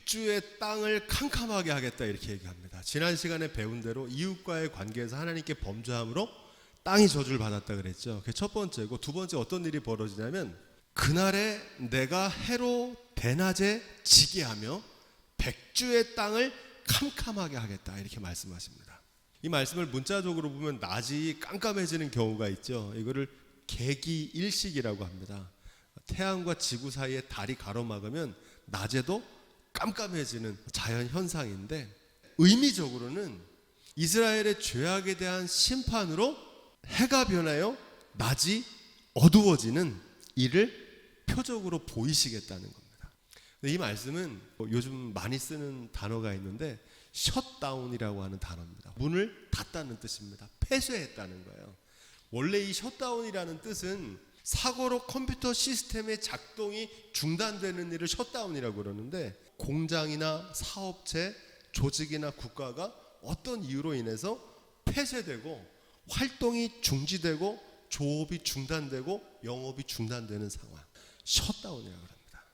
백주의 땅을 캄캄하게 하겠다 이렇게 얘기합니다. 지난 시간에 배운 대로 이웃과의 관계에서 하나님께 범죄함으로 땅이 저주를 받았다 그랬죠. 그게 첫 번째고, 두 번째 어떤 일이 벌어지냐면 그날에 내가 해로 대낮에 지게 하며 백주의 땅을 캄캄하게 하겠다 이렇게 말씀하십니다. 이 말씀을 문자적으로 보면 낮이 깜깜해지는 경우가 있죠. 이거를 개기일식이라고 합니다. 태양과 지구 사이에 달이 가로막으면 낮에도 깜깜해지는 자연 현상인데, 의미적으로는 이스라엘의 죄악에 대한 심판으로 해가 변하여 낮이 어두워지는 이를 표적으로 보이시겠다는 겁니다. 이 말씀은 요즘 많이 쓰는 단어가 있는데 셧다운이라고 하는 단어입니다. 문을 닫다는 뜻입니다. 폐쇄했다는 거예요. 원래 이 셧다운이라는 뜻은 사고로 컴퓨터 시스템의 작동이 중단되는 일을 셧다운이라고 그러는데, 공장이나 사업체, 조직이나 국가가 어떤 이유로 인해서 폐쇄되고 활동이 중지되고 조업이 중단되고 영업이 중단되는 상황, 셧다운이라고 합니다.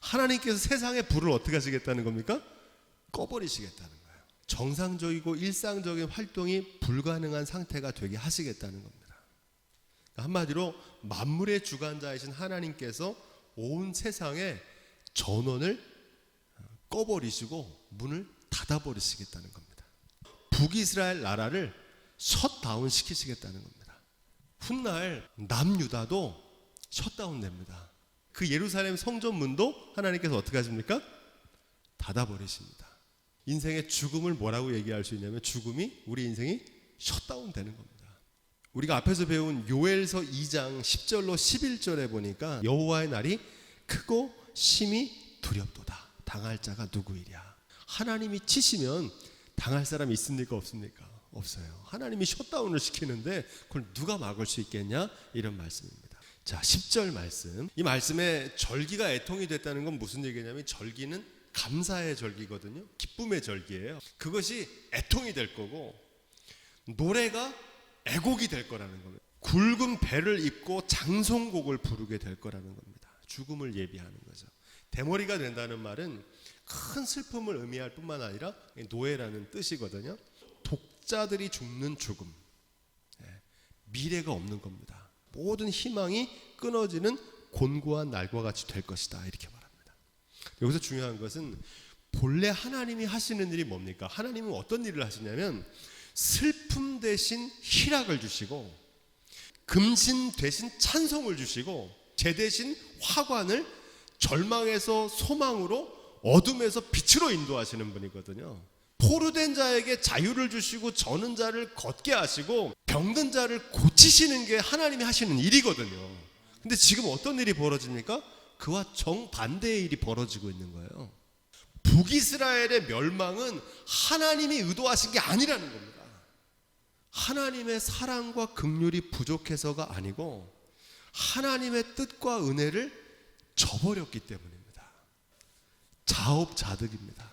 하나님께서 세상의 불을 어떻게 하시겠다는 겁니까? 꺼버리시겠다는 거예요. 정상적이고 일상적인 활동이 불가능한 상태가 되게 하시겠다는 겁니다. 한마디로 만물의 주관자이신 하나님께서 온 세상에 전원을 꺼버리시고 문을 닫아버리시겠다는 겁니다. 북이스라엘 나라를 셧다운 시키시겠다는 겁니다. 훗날 남유다도 셧다운 됩니다. 그 예루살렘 성전문도 하나님께서 어떻게 하십니까? 닫아버리십니다. 인생의 죽음을 뭐라고 얘기할 수 있냐면, 죽음이 우리 인생이 셧다운 되는 겁니다. 우리가 앞에서 배운 요엘서 2장 10절로 11절에 보니까 여호와의 날이 크고 심히 두렵도다. 당할 자가 누구이랴. 하나님이 치시면 당할 사람이 있습니까? 없습니까? 없어요. 하나님이 셧다운을 시키는데 그걸 누가 막을 수 있겠냐? 이런 말씀입니다. 자, 10절 말씀. 이 말씀에 절기가 애통이 됐다는 건 무슨 얘기냐면, 절기는 감사의 절기거든요. 기쁨의 절기예요. 그것이 애통이 될 거고, 노래가 애곡이 될 거라는 겁니다. 굵은 배를 입고 장송곡을 부르게 될 거라는 겁니다. 죽음을 예비하는 거죠. 대머리가 된다는 말은 큰 슬픔을 의미할 뿐만 아니라 노예라는 뜻이거든요. 독자들이 죽는 죽음, 미래가 없는 겁니다. 모든 희망이 끊어지는 곤고한 날과 같이 될 것이다 이렇게 말합니다. 여기서 중요한 것은 본래 하나님이 하시는 일이 뭡니까? 하나님은 어떤 일을 하시냐면, 슬픔 대신 희락을 주시고, 금신 대신 찬송을 주시고, 재 대신 화관을 절망에서 소망으로, 어둠에서 빛으로 인도하시는 분이거든요. 포로된 자에게 자유를 주시고 저는 자를 걷게 하시고 병든 자를 고치시는 게 하나님이 하시는 일이거든요. 근데 지금 어떤 일이 벌어집니까? 그와 정반대의 일이 벌어지고 있는 거예요. 북이스라엘의 멸망은 하나님이 의도하신 게 아니라는 겁니다. 하나님의 사랑과 긍휼이 부족해서가 아니고 하나님의 뜻과 은혜를 저버렸기 때문입니다. 자업자득입니다.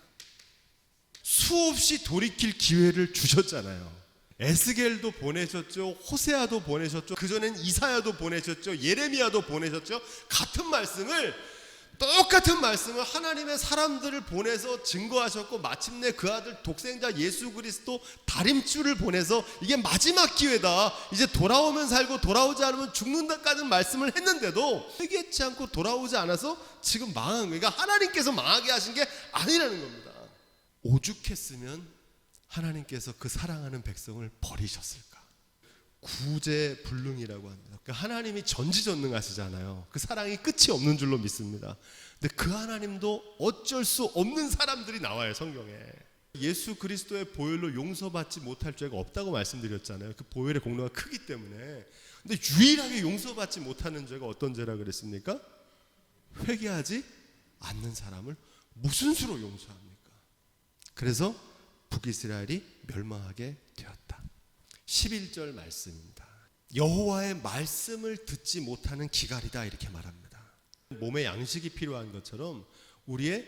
수없이 돌이킬 기회를 주셨잖아요. 에스겔도 보내셨죠. 호세아도 보내셨죠. 그전엔 이사야도 보내셨죠. 예레미야도 보내셨죠. 똑같은 말씀을 하나님의 사람들을 보내서 증거하셨고, 마침내 그 아들 독생자 예수 그리스도 다림줄을 보내서 이게 마지막 기회다, 이제 돌아오면 살고 돌아오지 않으면 죽는다까지는 말씀을 했는데도 회개치 않고 돌아오지 않아서 지금 망한 거예요. 그러니까 하나님께서 망하게 하신 게 아니라는 겁니다. 오죽했으면 하나님께서 그 사랑하는 백성을 버리셨을까? 구제불능이라고 합니다. 그러니까 하나님이 전지전능하시잖아요. 그 사랑이 끝이 없는 줄로 믿습니다. 근데 그 하나님도 어쩔 수 없는 사람들이 나와요, 성경에. 예수 그리스도의 보혈로 용서받지 못할 죄가 없다고 말씀드렸잖아요. 그 보혈의 공로가 크기 때문에. 근데 유일하게 용서받지 못하는 죄가 어떤 죄라 그랬습니까? 회개하지 않는 사람을 무슨 수로 용서합니까? 그래서 북이스라엘이 멸망하게 되었다. 11절 말씀입니다. 여호와의 말씀을 듣지 못하는 기갈이다 이렇게 말합니다. 몸에 양식이 필요한 것처럼 우리의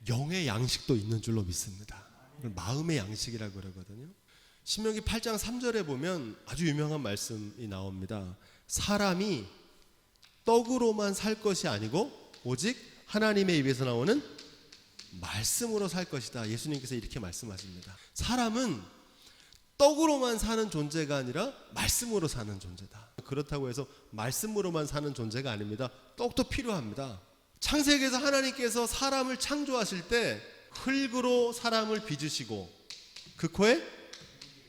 영의 양식도 있는 줄로 믿습니다. 마음의 양식이라고 그러거든요. 신명기 8장 3절에 보면 아주 유명한 말씀이 나옵니다. 사람이 떡으로만 살 것이 아니고 오직 하나님의 입에서 나오는 말씀으로 살 것이다. 예수님께서 이렇게 말씀하십니다. 사람은 떡으로만 사는 존재가 아니라 말씀으로 사는 존재다. 그렇다고 해서 말씀으로만 사는 존재가 아닙니다. 떡도 필요합니다. 창세기에서 하나님께서 사람을 창조하실 때 흙으로 사람을 빚으시고 그 코에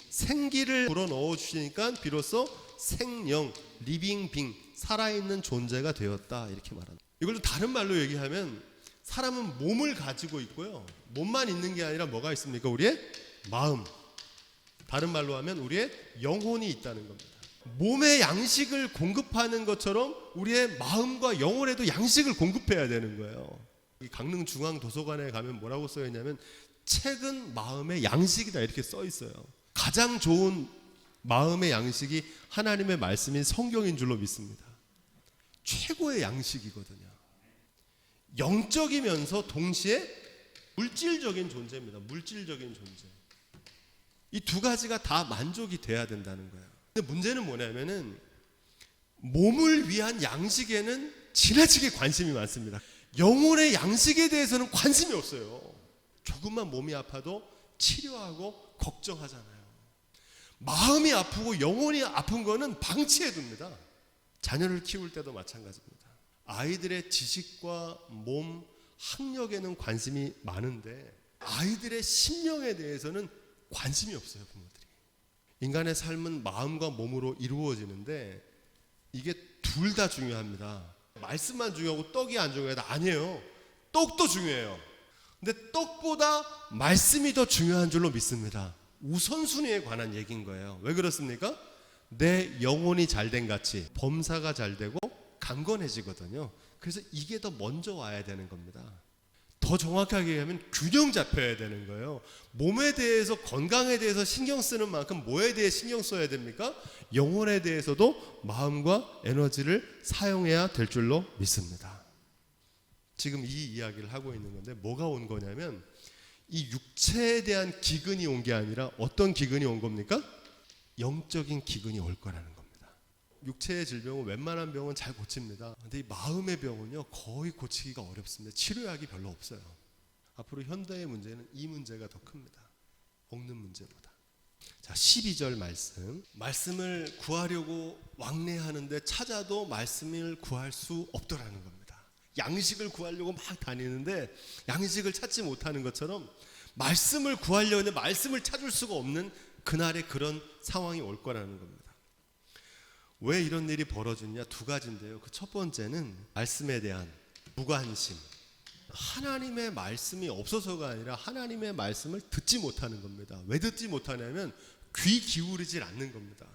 생기를 불어넣어 주시니까 비로소 생명, 리빙 빙, 살아있는 존재가 되었다. 이렇게 말합니다. 이걸 좀 다른 말로 얘기하면 사람은 몸을 가지고 있고요. 몸만 있는 게 아니라 뭐가 있습니까? 우리의 마음. 다른 말로 하면 우리의 영혼이 있다는 겁니다. 몸에 양식을 공급하는 것처럼 우리의 마음과 영혼에도 양식을 공급해야 되는 거예요. 강릉 중앙도서관에 가면 뭐라고 써 있냐면 책은 마음의 양식이다 이렇게 써 있어요. 가장 좋은 마음의 양식이 하나님의 말씀인 성경인 줄로 믿습니다. 최고의 양식이거든요. 영적이면서 동시에 물질적인 존재입니다. 물질적인 존재. 이 두 가지가 다 만족이 돼야 된다는 거예요. 근데 문제는 뭐냐면은 몸을 위한 양식에는 지나치게 관심이 많습니다. 영혼의 양식에 대해서는 관심이 없어요. 조금만 몸이 아파도 치료하고 걱정하잖아요. 마음이 아프고 영혼이 아픈 거는 방치해 둡니다. 자녀를 키울 때도 마찬가지입니다. 아이들의 지식과 몸, 학력에는 관심이 많은데 아이들의 심령에 대해서는 관심이 없어요, 부모들이. 인간의 삶은 마음과 몸으로 이루어지는데 이게 둘 다 중요합니다. 말씀만 중요하고 떡이 안 중요하다. 아니에요. 떡도 중요해요. 근데 떡보다 말씀이 더 중요한 줄로 믿습니다. 우선순위에 관한 얘기인 거예요. 왜 그렇습니까? 내 영혼이 잘된 같이 범사가 잘되고 강건해지거든요. 그래서 이게 더 먼저 와야 되는 겁니다. 더 정확하게 얘기하면 균형 잡혀야 되는 거예요. 몸에 대해서, 건강에 대해서 신경 쓰는 만큼 뭐에 대해 신경 써야 됩니까? 영혼에 대해서도 마음과 에너지를 사용해야 될 줄로 믿습니다. 지금 이 이야기를 하고 있는 건데 뭐가 온 거냐면 이 육체에 대한 기근이 온 게 아니라 어떤 기근이 온 겁니까? 영적인 기근이 올 거라는 겁니다. 육체의 질병은 웬만한 병은 잘 고칩니다. 근데 이 마음의 병은요 거의 고치기가 어렵습니다. 치료약이 별로 없어요. 앞으로 현대의 문제는 이 문제가 더 큽니다. 먹는 문제보다. 자, 12절 말씀을 구하려고 왕래하는데 찾아도 말씀을 구할 수 없더라는 겁니다. 양식을 구하려고 막 다니는데 양식을 찾지 못하는 것처럼 말씀을 구하려고 하는데 말씀을 찾을 수가 없는 그날의 그런 상황이 올 거라는 겁니다. 왜 이런 일이 벌어지냐? 두 가지인데요. 그 첫 번째는 말씀에 대한 무관심. 하나님의 말씀이 없어서가 아니라 하나님의 말씀을 듣지 못하는 겁니다. 왜 듣지 못하냐면 귀 기울이질 않는 겁니다.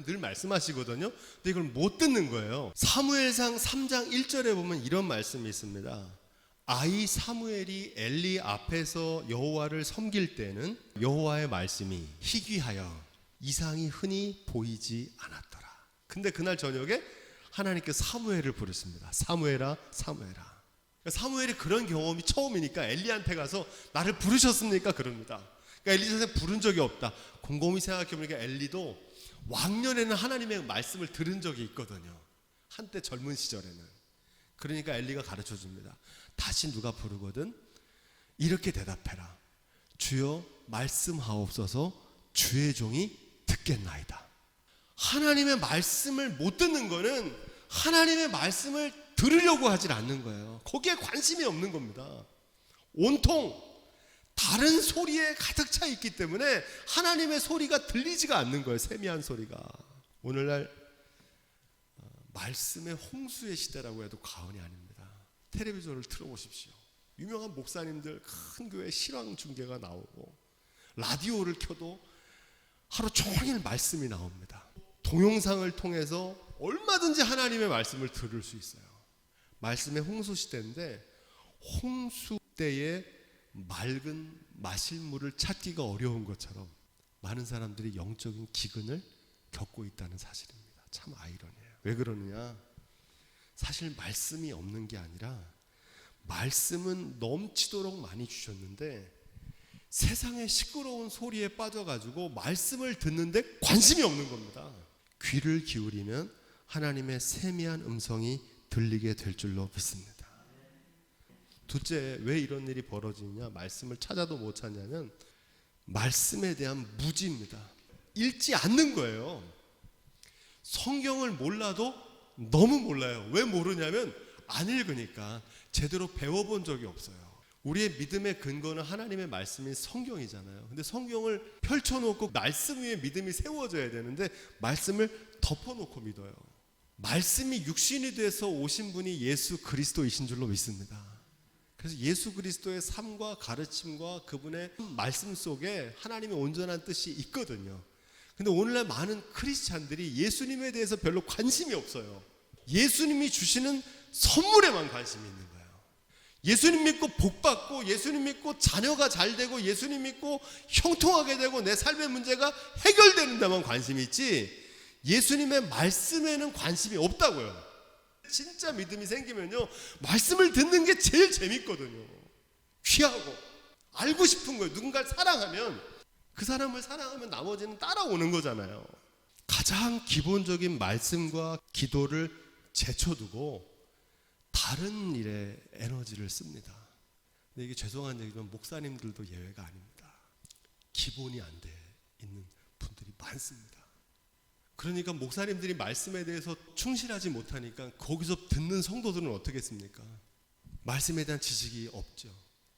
늘 말씀하시거든요. 근데 이걸 못 듣는 거예요. 사무엘상 3장 1절에 보면 이런 말씀이 있습니다. 아이 사무엘이 엘리 앞에서 여호와를 섬길 때는 여호와의 말씀이 희귀하여 이상이 흔히 보이지 않았더라. 근데 그날 저녁에 하나님께서 사무엘을 부르십니다. 사무엘아, 사무엘아. 사무엘이 그런 경험이 처음이니까 엘리한테 가서 나를 부르셨습니까? 그럽니다. 그러니까 엘리 선생 부른 적이 없다. 곰곰이 생각해보니까 엘리도 왕년에는 하나님의 말씀을 들은 적이 있거든요. 한때 젊은 시절에는. 그러니까 엘리가 가르쳐 줍니다. 다시 누가 부르거든 이렇게 대답해라. 주여 말씀하옵소서 주의 종이 듣겠나이다. 하나님의 말씀을 못 듣는 거는 하나님의 말씀을 들으려고 하질 않는 거예요. 거기에 관심이 없는 겁니다. 온통 다른 소리에 가득 차 있기 때문에 하나님의 소리가 들리지가 않는 거예요. 세미한 소리가. 오늘날 말씀의 홍수의 시대라고 해도 과언이 아닙니다. 텔레비전을 틀어보십시오. 유명한 목사님들 큰 교회 실황 중계가 나오고 라디오를 켜도 하루 종일 말씀이 나옵니다. 동영상을 통해서 얼마든지 하나님의 말씀을 들을 수 있어요. 말씀의 홍수 시대인데 홍수 때에 맑은 마실 물을 찾기가 어려운 것처럼 많은 사람들이 영적인 기근을 겪고 있다는 사실입니다. 참 아이러니해요. 왜 그러느냐? 사실 말씀이 없는 게 아니라 말씀은 넘치도록 많이 주셨는데 세상의 시끄러운 소리에 빠져가지고 말씀을 듣는데 관심이 없는 겁니다. 귀를 기울이면 하나님의 세미한 음성이 들리게 될 줄로 믿습니다. 둘째, 왜 이런 일이 벌어지냐? 말씀을 찾아도 못 찾냐면 말씀에 대한 무지입니다. 읽지 않는 거예요. 성경을 몰라도 너무 몰라요. 왜 모르냐면 안 읽으니까. 제대로 배워본 적이 없어요. 우리의 믿음의 근거는 하나님의 말씀인 성경이잖아요. 근데 성경을 펼쳐놓고 말씀 위에 믿음이 세워져야 되는데 말씀을 덮어놓고 믿어요. 말씀이 육신이 돼서 오신 분이 예수 그리스도이신 줄로 믿습니다. 그래서 예수 그리스도의 삶과 가르침과 그분의 말씀 속에 하나님의 온전한 뜻이 있거든요. 근데 오늘날 많은 크리스찬들이 예수님에 대해서 별로 관심이 없어요. 예수님이 주시는 선물에만 관심이 있는 거예요. 예수님 믿고 복받고, 예수님 믿고 자녀가 잘 되고, 예수님 믿고 형통하게 되고, 내 삶의 문제가 해결되는 데만 관심이 있지, 예수님의 말씀에는 관심이 없다고요. 진짜 믿음이 생기면요, 말씀을 듣는 게 제일 재밌거든요. 귀하고 알고 싶은 거예요. 누군가를 사랑하면, 그 사람을 사랑하면 나머지는 따라오는 거잖아요. 가장 기본적인 말씀과 기도를 제쳐두고 다른 일에 에너지를 씁니다. 근데 이게 죄송한 얘기지만 목사님들도 예외가 아닙니다. 기본이 안 돼 있는 분들이 많습니다. 그러니까 목사님들이 말씀에 대해서 충실하지 못하니까 거기서 듣는 성도들은 어떻게 했습니까? 말씀에 대한 지식이 없죠.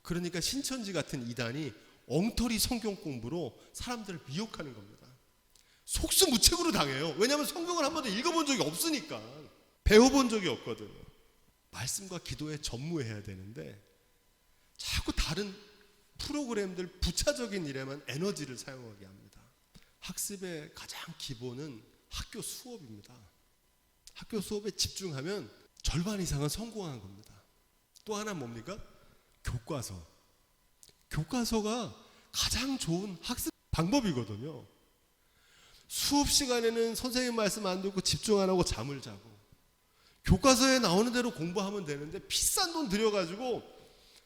그러니까 신천지 같은 이단이 엉터리 성경 공부로 사람들을 미혹하는 겁니다. 속수무책으로 당해요. 왜냐하면 성경을 한 번도 읽어본 적이 없으니까. 배워본 적이 없거든요. 말씀과 기도에 전무해야 되는데 자꾸 다른 프로그램들, 부차적인 일에만 에너지를 사용하게 합니다. 학습의 가장 기본은 학교 수업입니다. 학교 수업에 집중하면 절반 이상은 성공한 겁니다. 또 하나 뭡니까? 교과서. 교과서가 가장 좋은 학습 방법이거든요. 수업 시간에는 선생님 말씀 안 듣고 집중 안 하고 잠을 자고, 교과서에 나오는 대로 공부하면 되는데 비싼 돈 들여가지고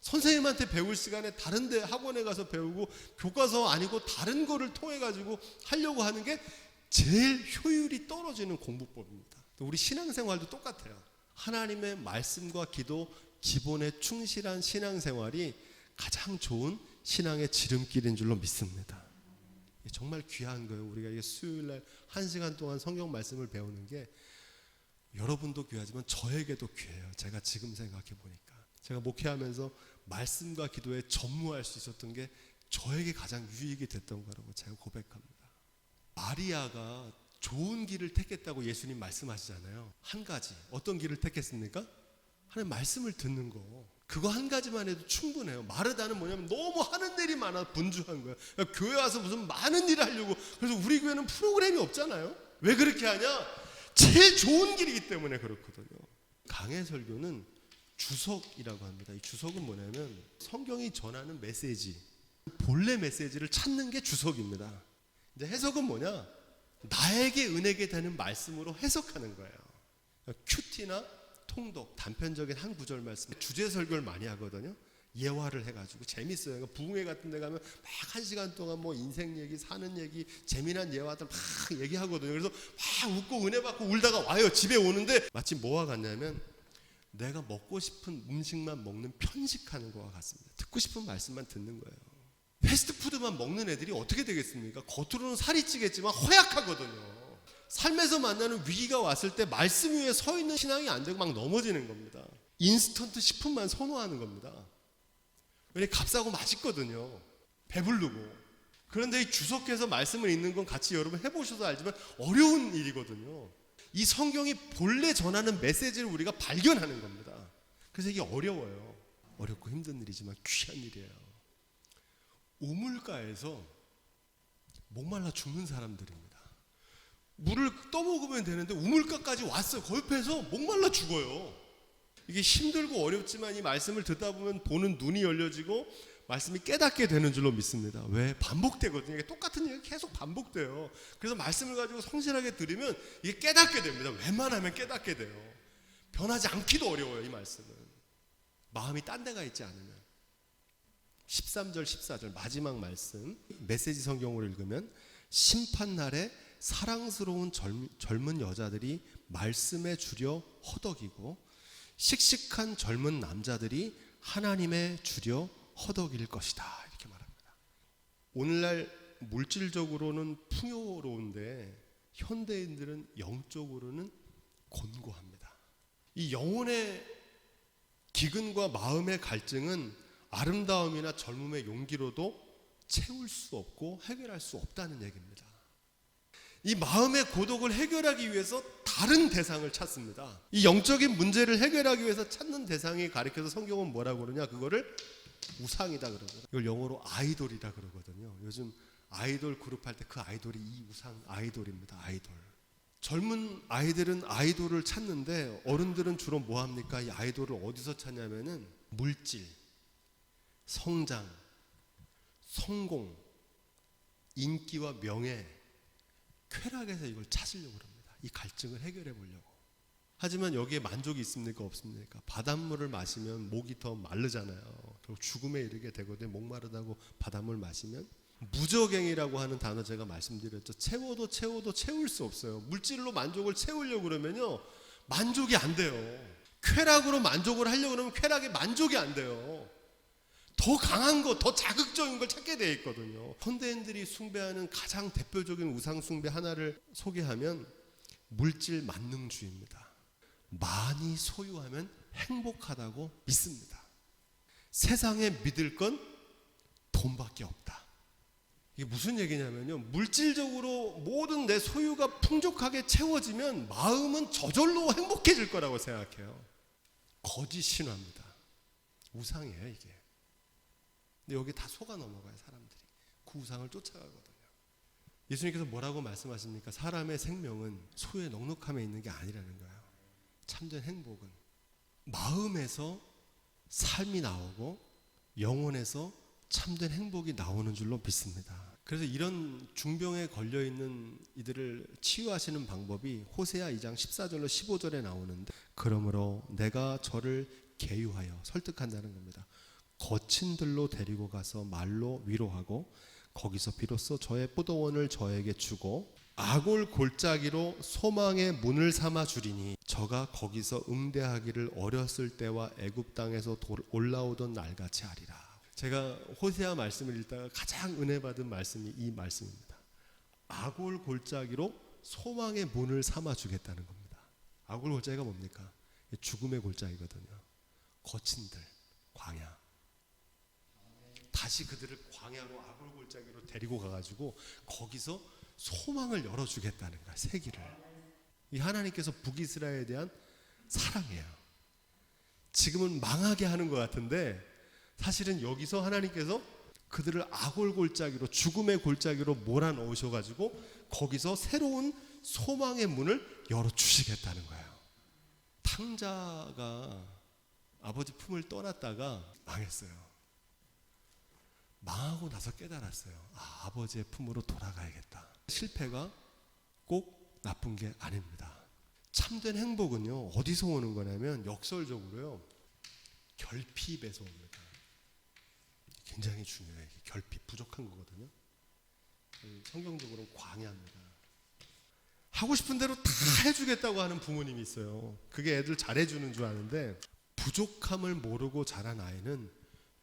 선생님한테 배울 시간에 다른 데 학원에 가서 배우고 교과서 아니고 다른 거를 통해 가지고 하려고 하는 게 제일 효율이 떨어지는 공부법입니다. 우리 신앙생활도 똑같아요. 하나님의 말씀과 기도 기본에 충실한 신앙생활이 가장 좋은 신앙의 지름길인 줄로 믿습니다. 정말 귀한 거예요. 우리가 수요일날 1시간 동안 성경 말씀을 배우는 게 여러분도 귀하지만 저에게도 귀해요. 제가 지금 생각해 보니까 제가 목회하면서 말씀과 기도에 전무할 수 있었던 게 저에게 가장 유익이 됐던 거라고 제가 고백합니다. 마리아가 좋은 길을 택했다고 예수님 말씀하시잖아요. 한 가지, 어떤 길을 택했습니까? 하나님 말씀을 듣는 거, 그거 한 가지만 해도 충분해요. 마르다는 뭐냐면 너무 하는 일이 많아 분주한 거예요. 그러니까 교회 와서 무슨 많은 일을 하려고. 그래서 우리 교회는 프로그램이 없잖아요. 왜 그렇게 하냐? 제일 좋은 길이기 때문에 그렇거든요. 강해 설교는 주석이라고 합니다. 이 주석은 뭐냐면 성경이 전하는 메시지, 본래 메시지를 찾는 게 주석입니다. 이제 해석은 뭐냐? 나에게 은혜게 되는 말씀으로 해석하는 거예요. 큐티나 통독, 단편적인 한 구절 말씀, 주제 설교를 많이 하거든요. 예화를 해가지고 재밌어요. 그러니까 부흥회 같은 데 가면 막 1시간 동안 뭐 인생 얘기, 사는 얘기, 재미난 예화들 막 얘기하거든요. 그래서 막 웃고 은혜 받고 울다가 와요. 집에 오는데 마치 뭐와 같냐면 내가 먹고 싶은 음식만 먹는 편식하는 거와 같습니다. 듣고 싶은 말씀만 듣는 거예요. 패스트푸드만 먹는 애들이 어떻게 되겠습니까? 겉으로는 살이 찌겠지만 허약하거든요. 삶에서 만나는 위기가 왔을 때 말씀 위에 서 있는 신앙이 안 되고 막 넘어지는 겁니다. 인스턴트 식품만 선호하는 겁니다. 왜냐면 값싸고 맛있거든요. 배부르고. 그런데 이 주석해서 말씀을 읽는 건 같이 여러분 해보셔서 알지만 어려운 일이거든요. 이 성경이 본래 전하는 메시지를 우리가 발견하는 겁니다. 그래서 이게 어려워요. 어렵고 힘든 일이지만 귀한 일이에요. 우물가에서 목말라 죽는 사람들입니다. 물을 떠먹으면 되는데 우물가까지 왔어요. 거기에서 목말라 죽어요. 이게 힘들고 어렵지만 이 말씀을 듣다 보면 보는 눈이 열려지고 말씀이 깨닫게 되는 줄로 믿습니다. 왜? 반복되거든요. 이게 똑같은 얘기가 계속 반복돼요. 그래서 말씀을 가지고 성실하게 들으면 이게 깨닫게 됩니다. 웬만하면 깨닫게 돼요. 변하지 않기도 어려워요. 이 말씀은. 마음이 딴 데가 있지 않으면. 13절 14절 마지막 말씀 메시지 성경으로 읽으면 심판날에 사랑스러운 젊은 여자들이 말씀에 주려 허덕이고 씩씩한 젊은 남자들이 하나님의 주려 허덕일 것이다 이렇게 말합니다. 오늘날 물질적으로는 풍요로운데 현대인들은 영적으로는 곤고합니다. 이 영혼의 기근과 마음의 갈증은 아름다움이나 젊음의 용기로도 채울 수 없고 해결할 수 없다는 얘기입니다. 이 마음의 고독을 해결하기 위해서 다른 대상을 찾습니다. 이 영적인 문제를 해결하기 위해서 찾는 대상이 가리켜서 성경은 뭐라고 그러냐, 그거를 우상이다 그러거든요. 이걸 영어로 아이돌이라 그러거든요. 요즘 아이돌 그룹 할 때 그 아이돌이 이 우상 아이돌입니다. 아이돌. 젊은 아이들은 아이돌을 찾는데 어른들은 주로 뭐 합니까? 이 아이돌을 어디서 찾냐면은 물질, 성장, 성공, 인기와 명예, 쾌락에서 이걸 찾으려고 합니다. 이 갈증을 해결해 보려고. 하지만 여기에 만족이 있습니까? 없습니까? 바닷물을 마시면 목이 더 마르잖아요. 결국 죽음에 이르게 되거든요. 목마르다고 바닷물 마시면. 무저갱이라고 하는 단어 제가 말씀드렸죠. 채워도 채울 수 없어요. 물질로 만족을 채우려고 그러면요, 만족이 안 돼요. 쾌락으로 만족을 하려고 그러면 쾌락에 만족이 안 돼요. 더 강한 거, 더 자극적인 걸 찾게 돼 있거든요. 현대인들이 숭배하는 가장 대표적인 우상 숭배 하나를 소개하면 물질 만능주의입니다. 많이 소유하면 행복하다고 믿습니다. 세상에 믿을 건 돈밖에 없다. 이게 무슨 얘기냐면요, 물질적으로 모든 내 소유가 풍족하게 채워지면 마음은 저절로 행복해질 거라고 생각해요. 거짓 신화입니다. 우상이에요 이게. 근데 여기 다 속아 넘어가요 사람들이. 그 우상을 쫓아가거든요. 예수님께서 뭐라고 말씀하십니까? 사람의 생명은 소유의 넉넉함에 있는 게 아니라는 거예요. 참된 행복은 마음에서 삶이 나오고 영혼에서 참된 행복이 나오는 줄로 믿습니다. 그래서 이런 중병에 걸려있는 이들을 치유하시는 방법이 호세아 2장 14절로 15절에 나오는데, 그러므로 내가 저를 계유하여 설득한다는 겁니다. 거친 들로 데리고 가서 말로 위로하고 거기서 비로소 저의 포도원을 저에게 주고 아골 골짜기로 소망의 문을 삼아 주리니 저가 거기서 응대하기를 어렸을 때와 애굽 땅에서 올라오던 날같이 하리라. 제가 호세아 말씀을 읽다가 가장 은혜 받은 말씀이 이 말씀입니다. 아골 골짜기로 소망의 문을 삼아 주겠다는 겁니다. 아골 골짜기가 뭡니까? 죽음의 골짜기거든요. 거친 들, 광야. 다시 그들을 광야로 아골 골짜기로 데리고 가가지고 거기서 소망을 열어주겠다는 거야. 세기를. 이 하나님께서 북이스라엘에 대한 사랑이에요. 지금은 망하게 하는 것 같은데 사실은 여기서 하나님께서 그들을 아골 골짜기로, 죽음의 골짜기로 몰아넣으셔가지고 거기서 새로운 소망의 문을 열어주시겠다는 거예요. 탕자가 아버지 품을 떠났다가 망했어요. 망하고 나서 깨달았어요. 아버지의 품으로 돌아가야겠다. 실패가 꼭 나쁜 게 아닙니다. 참된 행복은요, 어디서 오는 거냐면 역설적으로요, 결핍에서 옵니다. 굉장히 중요해요. 결핍, 부족한 거거든요. 성경적으로는 광야입니다. 하고 싶은 대로 다 해주겠다고 하는 부모님이 있어요. 그게 애들 잘해주는 줄 아는데 부족함을 모르고 자란 아이는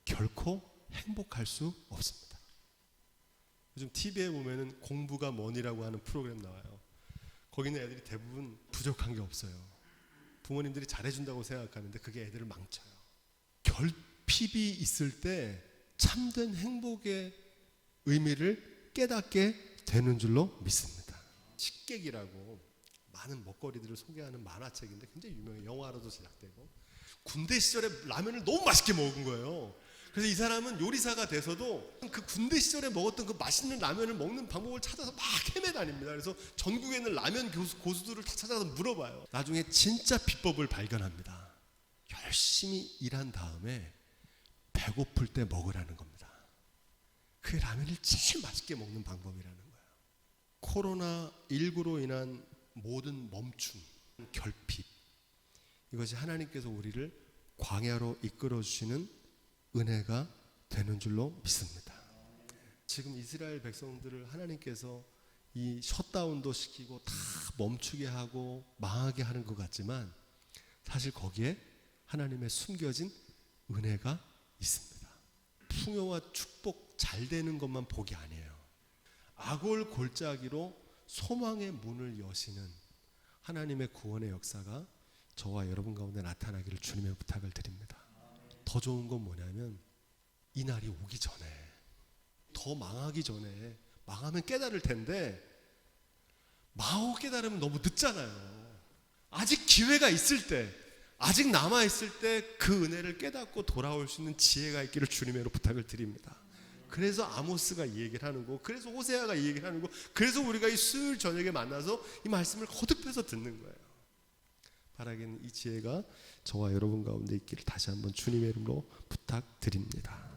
결코 행복할 수 없습니다. 요즘 TV에 보면은 공부가 뭐니라고 하는 프로그램 나와요. 거기는 애들이 대부분 부족한 게 없어요. 부모님들이 잘해준다고 생각하는데 그게 애들을 망쳐요. 결핍이 있을 때 참된 행복의 의미를 깨닫게 되는 줄로 믿습니다. 식객이라고 많은 먹거리들을 소개하는 만화책인데 굉장히 유명해요. 영화로도 제작되고. 군대 시절에 라면을 너무 맛있게 먹은 거예요. 그래서 이 사람은 요리사가 돼서도 그 군대 시절에 먹었던 그 맛있는 라면을 먹는 방법을 찾아서 막 헤매다닙니다. 그래서 전국에 있는 라면 고수들을 다 찾아서 물어봐요. 나중에 진짜 비법을 발견합니다. 열심히 일한 다음에 배고플 때 먹으라는 겁니다. 그게 라면을 제일 맛있게 먹는 방법이라는 거예요. 코로나19로 인한 모든 멈춤, 결핍, 이것이 하나님께서 우리를 광야로 이끌어 주시는 은혜가 되는 줄로 믿습니다. 지금 이스라엘 백성들을 하나님께서 이 셧다운도 시키고 다 멈추게 하고 망하게 하는 것 같지만 사실 거기에 하나님의 숨겨진 은혜가 있습니다. 풍요와 축복 잘 되는 것만 복이 아니에요. 악올 골짜기로 소망의 문을 여시는 하나님의 구원의 역사가 저와 여러분 가운데 나타나기를 주님의 부탁을 드립니다. 더 좋은 건 뭐냐면 이 날이 오기 전에, 더 망하기 전에, 망하면 깨달을 텐데 망하고 깨달으면 너무 늦잖아요. 아직 기회가 있을 때, 아직 남아있을 때 그 은혜를 깨닫고 돌아올 수 있는 지혜가 있기를 주님으로 부탁을 드립니다. 그래서 아모스가 이 얘기를 하는 거, 그래서 호세아가 이 얘기를 하는 거, 그래서 우리가 이 수요일 저녁에 만나서 이 말씀을 거듭해서 듣는 거예요. 바라기는 이 지혜가 저와 여러분 가운데 있기를 다시 한번 주님의 이름으로 부탁드립니다.